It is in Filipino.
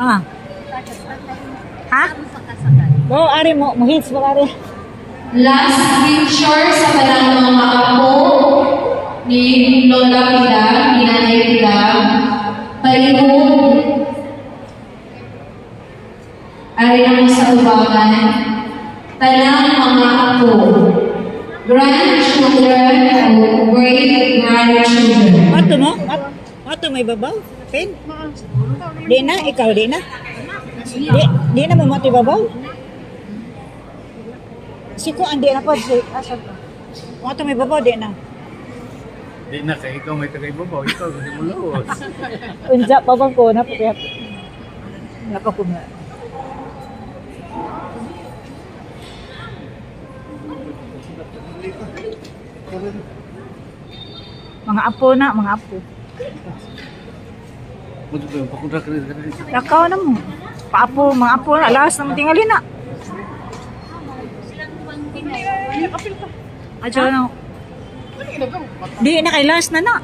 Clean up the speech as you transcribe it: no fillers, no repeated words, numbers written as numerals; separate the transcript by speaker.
Speaker 1: Ah. Ha? Oo, ari mo. Mohits mo, ari.
Speaker 2: Last picture sa kanang mga apo ni Lola Pilar, ni Nanay Pilar. Palihog. Ari naman sa ubakan. Tanang mga apo. Grandchildren o great-grandchildren.
Speaker 1: Mato mo? Mato may babaw? Pen? Di na? Ikaw di na? Di na mo mato babaw? Siko ang di na po. Mato may babaw di na?
Speaker 3: Di na kay ikaw may tagay babaw. Ikaw kasi mo lawas.
Speaker 1: Unja pa bang ko na? Napakumya. Mga apo na, mga apo. Lakaw na mo. Paapo, mga apo na. Alas naman tingali na. Adyo na. Di na kay last na na.